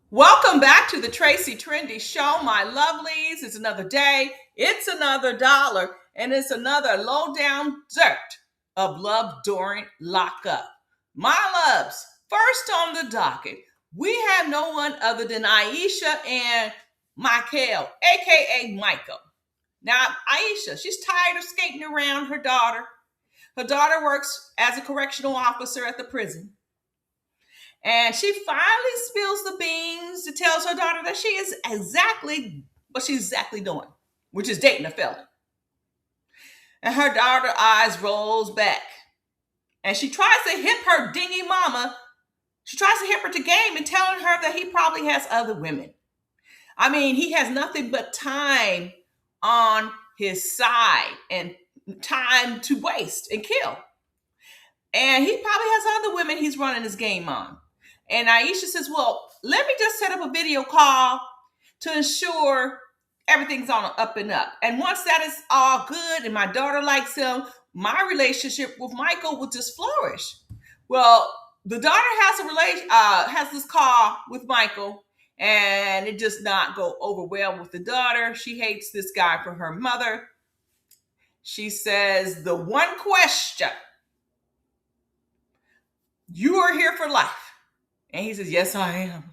Welcome back to the Tracy Trendy Show, my lovelies. It's another day, it's another dollar, and it's another lowdown dirt of love during lockup. My loves, first on the docket, we have no one other than Aisha and Michael, aka Michael. Now, Ayesha, she's tired of skating around her daughter. Her daughter works as a correctional officer at the prison. And she finally spills the beans to tells her daughter that she is exactly what she's exactly doing, which is dating a felon. And her daughter eyes rolls back. And she tries to hip her dingy mama. She tries to hip her to game and telling her that he probably has other women. I mean, he has nothing but time on his side and time to waste and kill. And he probably has other women he's running his game on. And Aisha says, well, let me just set up a video call to ensure everything's on up and up. And once that is all good and my daughter likes him, my relationship with Michael will just flourish. Well, the daughter has this call with Michael, and it does not go over well with the daughter. She hates this guy for her mother. She says, the one question, you are here for life. And he says, yes, I am.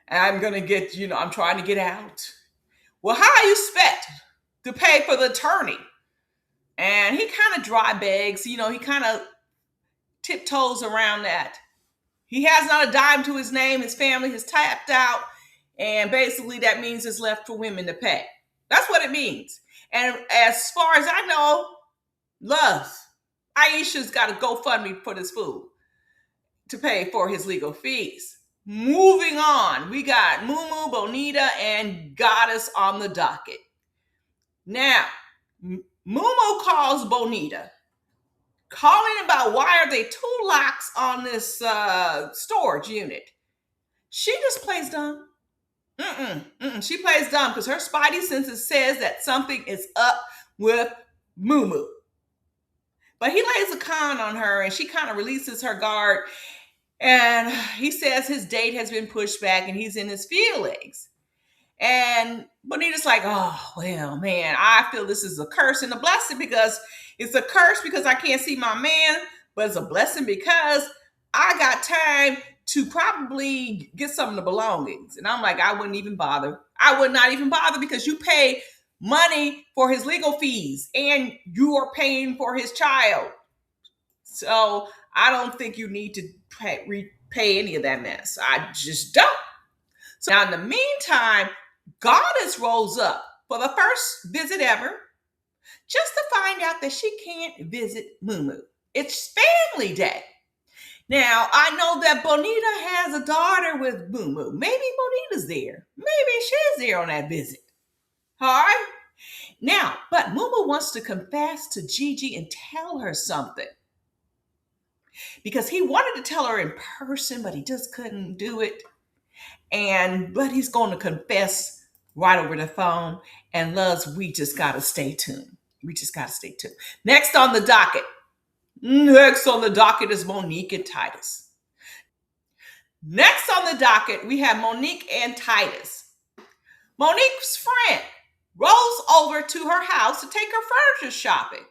And I'm going to get, I'm trying to get out. Well, how you expect to pay for the attorney? And he kind of dry begs, he kind of tiptoes around that. He has not a dime to his name. His family has tapped out. And basically that means it's left for women to pay. That's what it means. And as far as I know, love. Aisha's got a GoFundMe for this fool to pay for his legal fees. Moving on, we got Mumu, Bonita, and Goddess on the docket. Now, Mumu calls Bonita, calling about why are there two locks on this storage unit. She just plays dumb. She plays dumb because her spidey senses says that something is up with Mumu. But he lays a con on her and she kind of releases her guard. And he says his date has been pushed back and he's in his feelings. And Bonita's like, oh, well, man, I feel this is a curse and a blessing because it's a curse because I can't see my man, but it's a blessing because I got time to probably get some of the belongings. And I'm like, I wouldn't even bother. I would not even bother because you pay money for his legal fees and you are paying for his child. So I don't think you need to repay any of that mess. I just don't. So now in the meantime, Goddess rolls up for the first visit ever just to find out that she can't visit Mumu. It's family day. Now, I know that Bonita has a daughter with Mumu. Maybe Bonita's there. Maybe she's there on that visit. All right? Now, but Mumu wants to confess to Gigi and tell her something. Because he wanted to tell her in person, but he just couldn't do it. But he's going to confess right over the phone. And loves, we just got to stay tuned. We just got to stay tuned. Next on the docket is Monique and Titus. Next on the docket, we have Monique and Titus. Monique's friend rolls over to her house to take her furniture shopping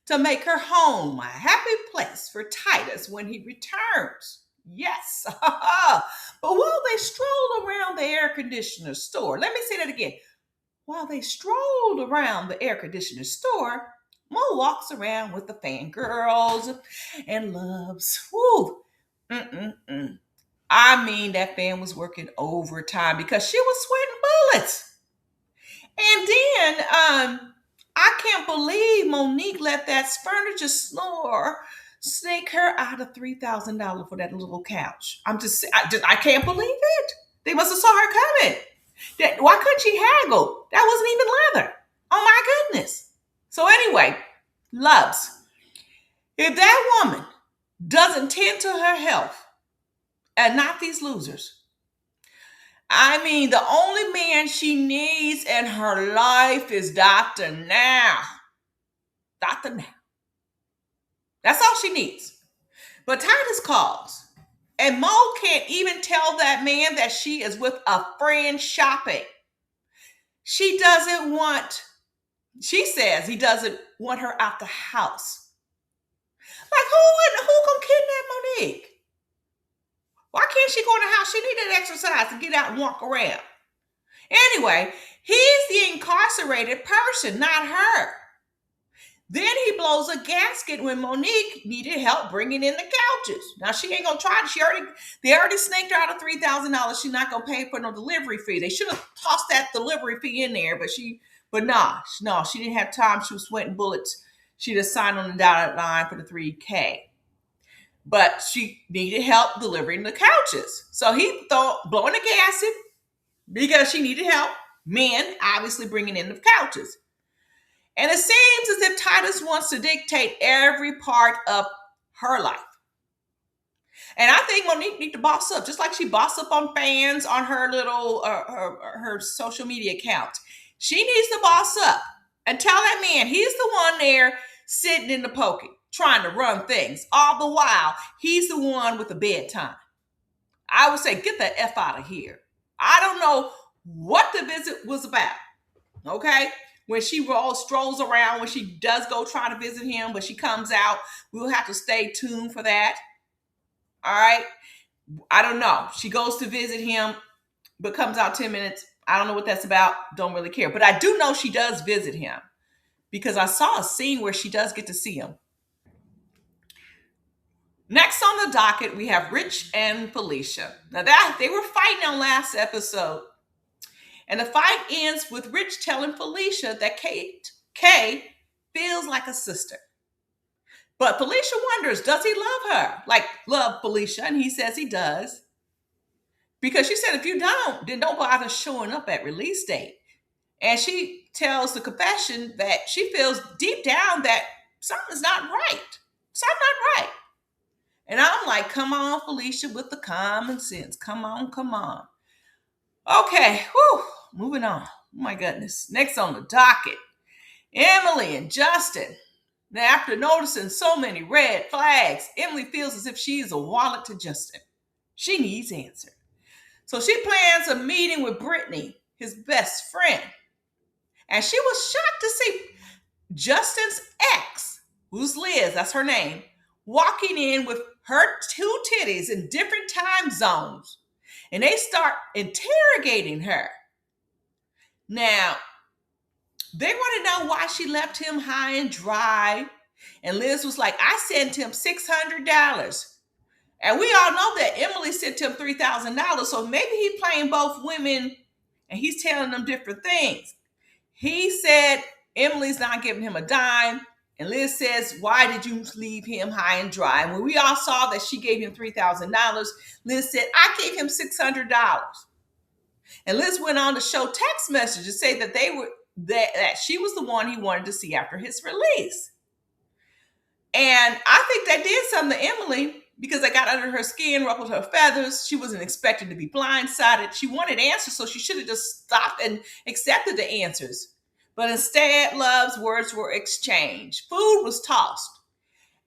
to make her home a happy place for Titus when he returns. Yes. But while they strolled around the air conditioner store, let me say that again. While they strolled around the air conditioner store, Mo walks around with the fangirls and loves. Woo. I mean, that fan was working overtime because she was sweating bullets. And then, I can't believe Monique let that furniture store snake her out of $3,000 for that little couch. I can't believe it. They must have saw her coming. Why couldn't she haggle? That wasn't even leather. Oh my goodness. So anyway, loves, if that woman doesn't tend to her health, and not these losers, I mean, the only man she needs in her life is Dr. Now. Dr. Now. That's all she needs. But Titus calls And Mo can't even tell that man that she is with a friend shopping. She says he doesn't want her out the house. Like, who gonna kidnap Monique? Why can't she go in the house? She needed exercise to get out and walk around. Anyway, he's the incarcerated person, not her. Then he blows a gasket when Monique needed help bringing in the couches. Now she ain't gonna try. They already snaked her out of $3,000. She's not gonna pay for no delivery fee. They should have tossed that delivery fee in there, but nah, no, she didn't have time. She was sweating bullets. She just signed on the dotted line for the $3K. But she needed help delivering the couches. So he thought blowing the gasket because she needed help. Men obviously bringing in the couches. And it seems as if Titus wants to dictate every part of her life. And I think Monique needs to boss up, just like she bossed up on fans on her little her social media account. She needs to boss up and tell that man he's the one there sitting in the pokey, trying to run things. All the while, he's the one with the bedtime. I would say, get the F out of here. I don't know what the visit was about, okay? When she strolls around, when she does go try to visit him, but she comes out, we'll have to stay tuned for that. All right? I don't know. She goes to visit him, but comes out 10 minutes. I don't know what that's about. Don't really care. But I do know she does visit him because I saw a scene where she does get to see him. Next on the docket, we have Rich and Felicia. Now that they were fighting on last episode. And the fight ends with Rich telling Felicia that Kay feels like a sister. But Felicia wonders, does he love her? Like, love Felicia? And he says he does. Because she said, if you don't, then don't bother showing up at release date. And she tells the confession that she feels deep down that something's not right. Something not right. And I'm like, come on, Felicia, with the common sense. Come on. Okay, whew. Moving on. Oh my goodness. Next on the docket, Emily and Justin. Now, after noticing so many red flags, Emily feels as if she is a wallet to Justin. She needs answers. So she plans a meeting with Brittany, his best friend. And she was shocked to see Justin's ex, who's Liz, that's her name, walking in with her two titties in different time zones. And they start interrogating her. Now, they want to know why she left him high and dry. And Liz was like, I sent him $600. And we all know that Emily sent him $3,000. So maybe he's playing both women and he's telling them different things. He said Emily's not giving him a dime. And Liz says, why did you leave him high and dry? And when we all saw that she gave him $3,000, Liz said, I gave him $600. And Liz went on to show text messages, say that that she was the one he wanted to see after his release. And I think that did something to Emily because they got under her skin, ruffled her feathers. She wasn't expecting to be blindsided. She wanted answers, so she should have just stopped and accepted the answers. But instead, love's words were exchanged. Food was tossed.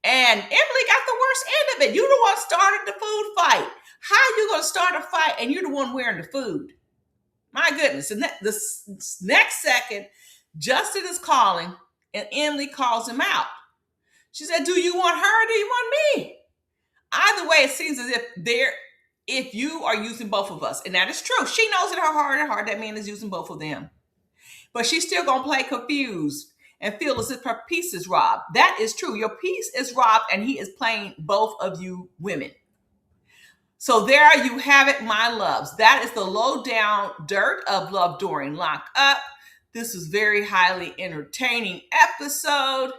And Emily got the worst end of it. You the one started the food fight. How you going to start a fight and you're the one wearing the food? My goodness. And the next second, Justin is calling and Emily calls him out. She said, do you want her or do you want me? Either way, it seems as if you are using both of us. And that is true. She knows in her heart and heart that man is using both of them. But she's still going to play confused and feel as if her peace is robbed. That is true. Your peace is robbed and he is playing both of you women. So there you have it, my loves. That is the low down dirt of love during Lockup. This was very highly entertaining episode.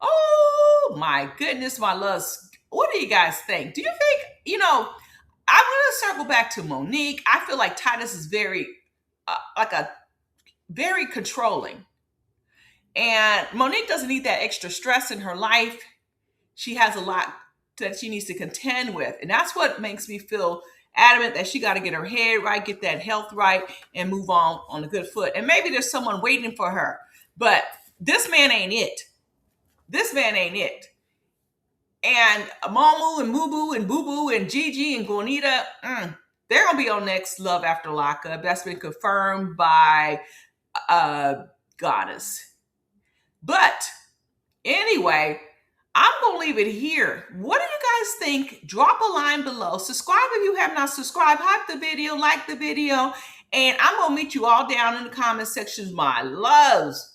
Oh my goodness, my loves. What do you guys think? Do you think, I'm going to circle back to Monique. I feel like Titus is very controlling. And Monique doesn't need that extra stress in her life. She has a lot that she needs to contend with. And that's what makes me feel adamant that she got to get her head right, get that health right, and move on a good foot. And maybe there's someone waiting for her. But this man ain't it. This man ain't it. And Momu and Mumu and Boo Boo and Gigi and Bonita, they're gonna be on next Love After Lockup. That's been confirmed by Goddess. But anyway, I'm gonna leave it here. What do you guys think? Drop a line below. Subscribe if you have not subscribed. Hype the video, like the video, and I'm gonna meet you all down in the comment sections, my loves.